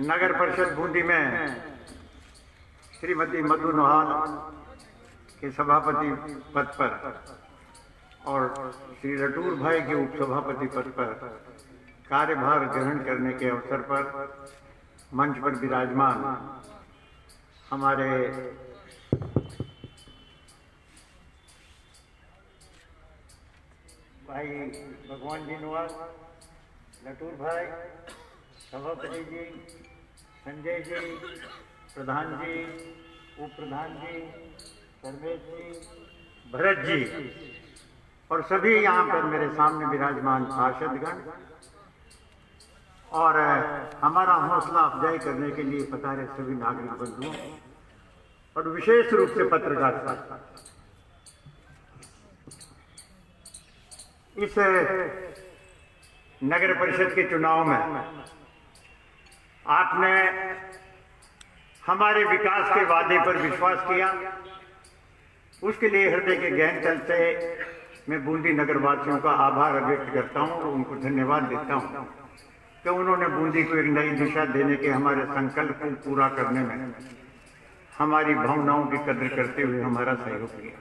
नगर परिषद बूंदी में श्रीमती मधु नोहाल के सभापति पद पर और श्री रटूर भाई के उपसभापति पद पर कार्यभार ग्रहण करने के अवसर पर मंच पर विराजमान हमारे भाई भगवान जी नोहाल, रटूर भाई, सभापति जी, संजय जी, प्रधान जी, उप प्रधान जी, परमेश जी, भरत जी और सभी यहाँ पर मेरे सामने विराजमान पार्षदगण और हमारा हौसला अफजाई करने के लिए पधारे सभी नागरिक बंधुओं और विशेष रूप से पत्रकार साथियों, इस नगर परिषद के चुनाव में आपने हमारे विकास के वादे पर विश्वास किया। उसके लिए हृदय के गहन तल से मैं बूंदी नगर वासियों का आभार व्यक्त करता हूं और उनको धन्यवाद देता हूं कि उन्होंने बूंदी को एक नई दिशा देने के हमारे संकल्प को पूरा करने में हमारी भावनाओं की कद्र करते हुए हमारा सहयोग किया।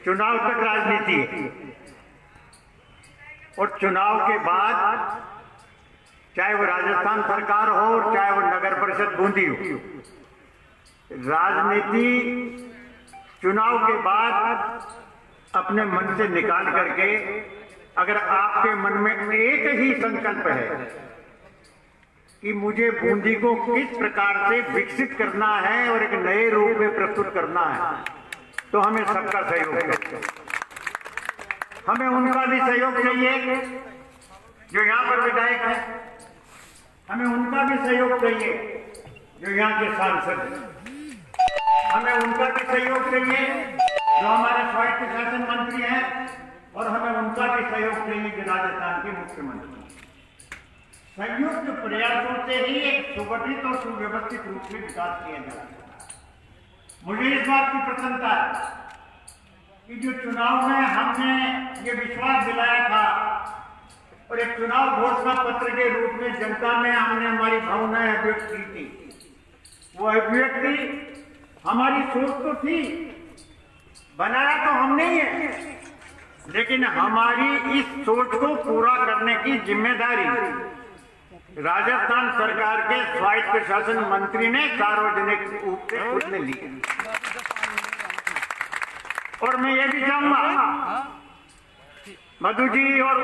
चुनाव तक राजनीति है और चुनाव के बाद चाहे वो राजस्थान सरकार हो और चाहे वो नगर परिषद बूंदी हो, राजनीति चुनाव के बाद अपने मन से निकाल करके अगर आपके मन में एक ही संकल्प है कि मुझे बूंदी को किस प्रकार से विकसित करना है और एक नए रूप में प्रस्तुत करना है, तो हमें सबका सहयोग चाहिए। हमें उनका भी सहयोग चाहिए जो यहाँ पर विधायक है, हमें उनका भी सहयोग चाहिए जो यहाँ के सांसद हैं, हमें उनका भी सहयोग चाहिए जो हमारे स्वायत्त शासन मंत्री हैं और हमें उनका भी सहयोग चाहिए जो राजस्थान के मुख्यमंत्री। संयुक्त प्रयासों से ही एक सुगठित और सुव्यवस्थित रूप से विकास किया जा सकता है। मुझे इस बात की प्रसन्नता है कि जो चुनाव में हमने ये विश्वास दिलाया था और एक चुनाव घोषणा पत्र के रूप में जनता में हमने हमारी भावनाएं अभिव्यक्त की थी, वो अभिव्यक्ति हमारी सोच तो थी, बनाया तो हमने ही है, लेकिन हमारी इस सोच को पूरा करने की जिम्मेदारी राजस्थान सरकार के स्वायत्त प्रशासन मंत्री ने सार्वजनिक रूप से खुद ने ली। और मैं ये भी चाहूंगा मधु जी और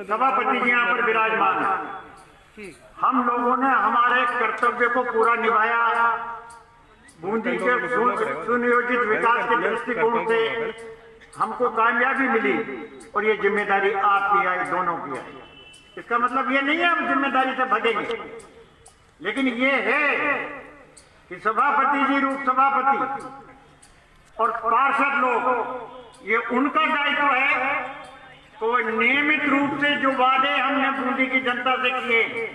सभापति जी यहाँ पर विराजमान हैं, हम लोगों ने हमारे कर्तव्य को पूरा निभाया। बूंदी के सुनियोजित विकास के दृष्टिकोण से हमको कामयाबी मिली और ये जिम्मेदारी आपकी आई, दोनों की आई। इसका मतलब ये नहीं है हम जिम्मेदारी से भगेंगे, लेकिन ये है कि सभापति जी, रूप सभापति और पार्षद लोग, ये उनका दायित्व है तो नियमित रूप से जो वादे हमने बूंदी की जनता से किए,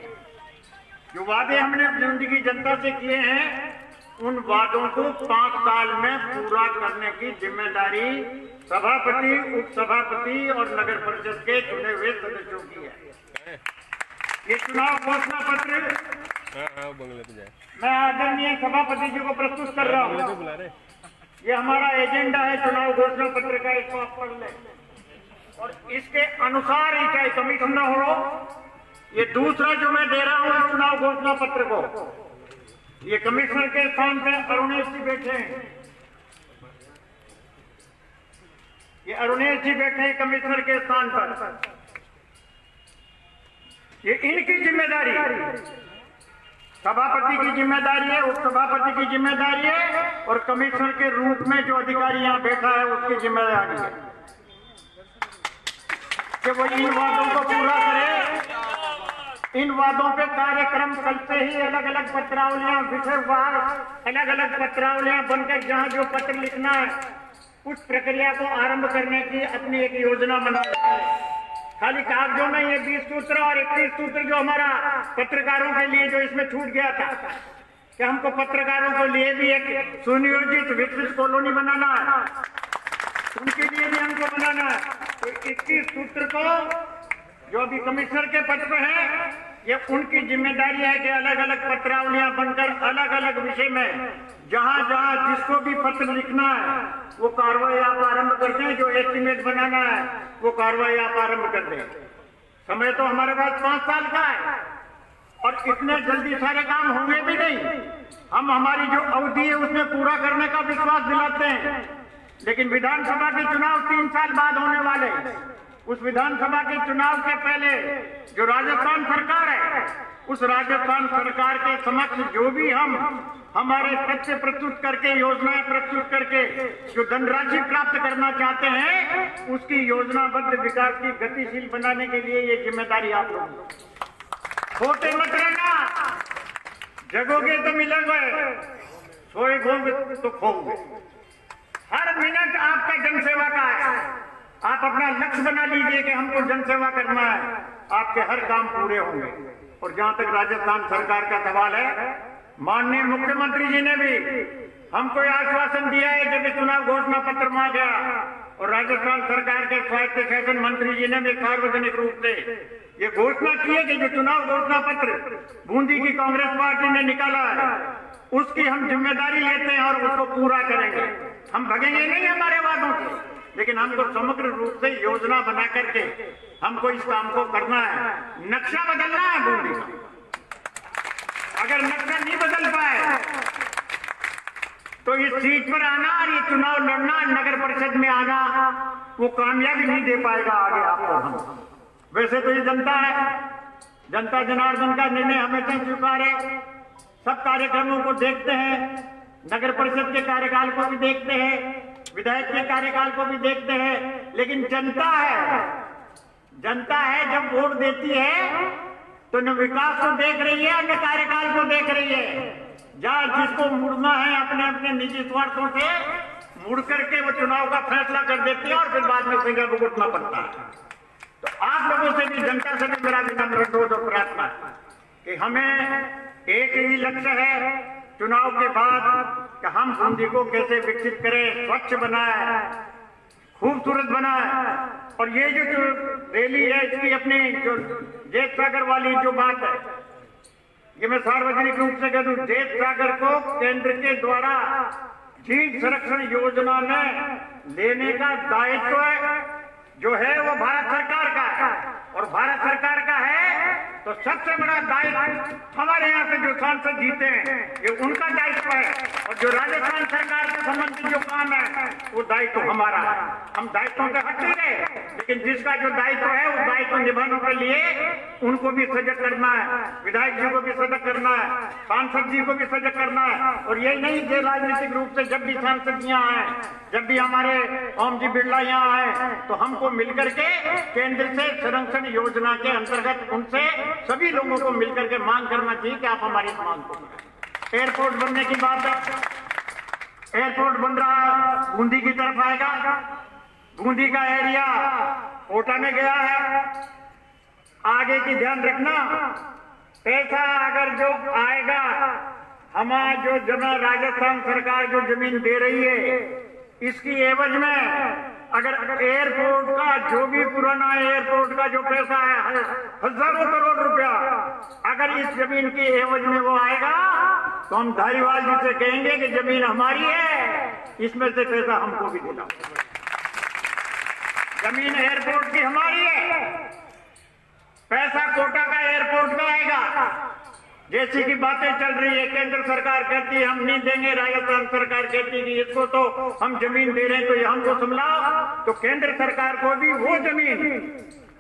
जो वादे हमने बूंदी की जनता से किए हैं, उन वादों को 5 साल में पूरा करने की जिम्मेदारी सभापति, उप सभापति और नगर परिषद के चुने हुए सदस्यों की है। ये चुनाव घोषणा पत्र मैं आदरणीय सभापति जी को प्रस्तुत कर रहा हूँ। ये हमारा एजेंडा है चुनाव घोषणा पत्र का, इसको आप पढ़ लें और इसके अनुसार ही चाहे कमिश्नर हो। ये दूसरा जो मैं दे रहा हूँ इस चुनाव घोषणा पत्र को, ये कमिश्नर के स्थान पर अरुणेश जी बैठे हैं, ये अरुणेश जी बैठे हैं कमिश्नर के स्थान पर। ये इनकी जिम्मेदारी, सभापति की जिम्मेदारी है, उप सभापति की जिम्मेदारी है और कमिश्नर के रूप में जो अधिकारी यहाँ बैठा है उसकी जिम्मेदारी है कि वो इन वादों को पूरा करे। इन वादों पे कार्यक्रम कल से ही अलग अलग पत्रावलियां, विषयवार अलग अलग पत्रावलियां बनकर जहां जो पत्र लिखना है उस प्रक्रिया को आरंभ करने की अपनी एक योजना बना है। खाली कागजों में ये 20 सूत्र और 21 सूत्र जो हमारा पत्रकारों के लिए जो इसमें छूट गया था कि हमको पत्रकारों के लिए भी एक सुनियोजित विकसित कॉलोनी बनाना है, उनके लिए भी हमको बनाना है। तो 21 सूत्र को जो अभी कमिश्नर के पद पे हैं, ये उनकी जिम्मेदारी है कि अलग अलग पत्रावलियां बनकर अलग अलग विषय में जहां जहां जिसको भी पत्र लिखना है वो कार्रवाई आप आरंभ कर दें, जो एस्टीमेट बनाना है वो कार्रवाई आप आरंभ कर दें। समय तो हमारे पास 5 साल का है और इतने जल्दी सारे काम होंगे भी नहीं। हम हमारी जो अवधि है उसमें पूरा करने का विश्वास दिलाते हैं, लेकिन विधानसभा के चुनाव 3 साल बाद होने वाले, उस विधानसभा के चुनाव के पहले जो राजस्थान सरकार है, उस राजस्थान सरकार के समक्ष जो भी हम हमारे तथ्य प्रस्तुत करके, योजनाएं प्रस्तुत करके जो धनराशि प्राप्त करना चाहते हैं, उसकी योजनाबद्ध विकास की गतिशील बनाने के लिए ये जिम्मेदारी आप लोगों की। खोटे मत रहना, जगोगे तो मिलोगे, सोए खोगे तो खोगे। हर मिनट आपका जनसेवा का है। आप अपना लक्ष्य बना लीजिए कि हमको जनसेवा करना है, आपके हर काम पूरे होंगे। और जहां तक राजस्थान सरकार का सवाल है, माननीय मुख्यमंत्री जी ने भी हमको आश्वासन दिया है जब चुनाव घोषणा पत्र मांगा गया, और राजस्थान सरकार के स्वायत्त शासन मंत्री जी ने भी सार्वजनिक रूप से ये घोषणा की है कि जो चुनाव घोषणा पत्र बूंदी की कांग्रेस पार्टी ने निकाला है, उसकी हम जिम्मेदारी लेते हैं और उसको पूरा करेंगे। हम भगेंगे नहीं हमारे वादों से, लेकिन हमको समग्र रूप से योजना बना करके हमको इस काम को करना है। नक्शा बदलना है बूंदी का। अगर नक्शा नहीं बदल पाए तो इस सीट पर आना और ये चुनाव लड़ना, नगर परिषद में आना, वो कामयाबी नहीं दे पाएगा आगे आपको। हम वैसे तो ये जनता है, जनता जनार्दन का निर्णय हमेशा स्वीकार है। सब कार्यक्रमों को देखते हैं, नगर परिषद के कार्यकाल को भी देखते हैं, विधायक के कार्यकाल को भी देखते हैं, लेकिन जनता है जब वोट देती है तो न विकास को देख रही है न कार्यकाल को देख रही है। जहाँ जिसको मुड़ना है अपने अपने निजी स्वार्थों से मुड़ करके वो चुनाव का फैसला कर देती है और फिर बाद में सिंगा भुगतना पड़ता है। तो आप लोगों से भी, जनता से भी मेरा विनम्र अनुरोध और प्रार्थना है कि हमें एक ही लक्ष्य है चुनाव के बाद कि हम बूंदी को कैसे विकसित करें, स्वच्छ बनाए, खूबसूरत बनाए। और ये जो रैली है, इसकी अपनी जो जेठ सागर वाली जो बात है, ये मैं सार्वजनिक रूप से कह दूं, जेठ सागर को केंद्र के द्वारा झील संरक्षण योजना में लेने का दायित्व जो है वो भारत सरकार का है, और भारत सरकार का है तो सबसे बड़ा दायित्व हमारे यहाँ से जो सांसद जीते हैं ये उनका दायित्व है, और जो राजस्थान सरकार से संबंधित जो काम है वो दायित्व हमारा है। हम दायित्वों से हट नहीं रहे, लेकिन जिसका जो दायित्व है उस दायित्व निभाने के लिए उनको भी सजग करना है, विधायक जी को भी सजग करना है, सांसद जी को भी सजग करना है। और यही नहीं कि राजनीतिक रूप से जब भी सांसद यहाँ आए, जब भी हमारे ओम जी बिरला यहाँ आए, तो हमको मिलकर के केंद्र से संरक्षण योजना के अंतर्गत उनसे सभी लोगों को मिलकर के मांग करना चाहिए कि आप हमारी मांग को। एयरपोर्ट बनने की बात है, एयरपोर्ट बन रहा बूंदी की तरफ आएगा, बूंदी का एरिया कोटा में गया है। आगे की ध्यान रखना, पैसा अगर जो आएगा, हमारा जो जमा राजस्थान सरकार जो जमीन दे रही है, इसकी एवज में अगर एयरपोर्ट का जो भी पुराना एयरपोर्ट का जो पैसा है, हजारों करोड़ रुपया, अगर इस जमीन की एवज में वो आएगा तो हम धारीवाल जी से कहेंगे कि जमीन हमारी है, इसमें से पैसा हमको भी दिलाओ। जमीन एयरपोर्ट की हमारी है, पैसा कोटा का एयरपोर्ट का आएगा। जैसी की बातें चल रही है, केंद्र सरकार कहती है हम नहीं देंगे, राजस्थान सरकार कहती है इसको तो हम जमीन दे रहे हैं तो ये हमको समझाओ। तो केंद्र सरकार को भी वो जमीन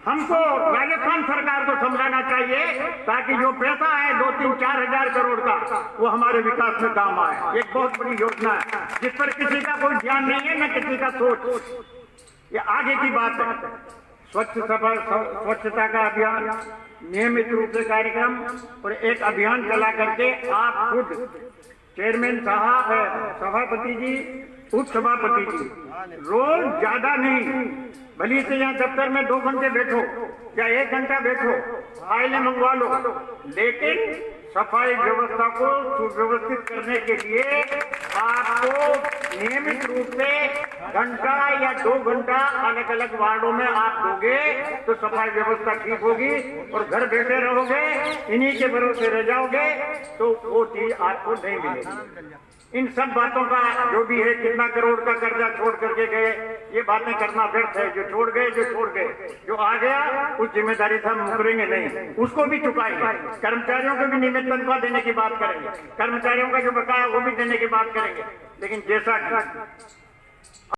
हमको राजस्थान सरकार को समझाना चाहिए, ताकि जो पैसा है 2-3-4 हजार करोड़ का वो हमारे विकास में काम आए। एक बहुत बड़ी योजना है जिस पर किसी का कोई ध्यान नहीं है, न किसी का सोच। ये आगे की बात है। स्वच्छता का अभियान, नियमित रूप से कार्यक्रम और एक अभियान चला करके आप खुद चेयरमैन साहब, सभापति जी, उप सभापति जी, रोज ज्यादा नहीं, भली से यहाँ दफ्तर में 2 घंटे बैठो या 1 घंटा बैठो, फाइलें मंगवा लो, लेकिन सफाई व्यवस्था को सुव्यवस्थित करने के लिए आपको नियमित रूप से घंटा या 2 घंटा अलग अलग वार्डों में आप दोगे तो सफाई व्यवस्था ठीक होगी, और घर बैठे रहोगे, इन्हीं के भरोसे रह जाओगे तो वो चीज आपको नहीं मिलेगी। इन सब बातों का जो भी है, कितना करोड़ का कर्जा छोड़ करके गए, ये बातें करना व्यर्थ है। जो छोड़ गए, जो आ गया, उस जिम्मेदारी से हम मुकरेंगे नहीं, उसको भी चुकाएंगे। कर्मचारियों को भी नियमित तनख्वाह देने की बात करेंगे, कर्मचारियों का जो बकाया वो भी देने की बात करेंगे। लेकिन जैसा कि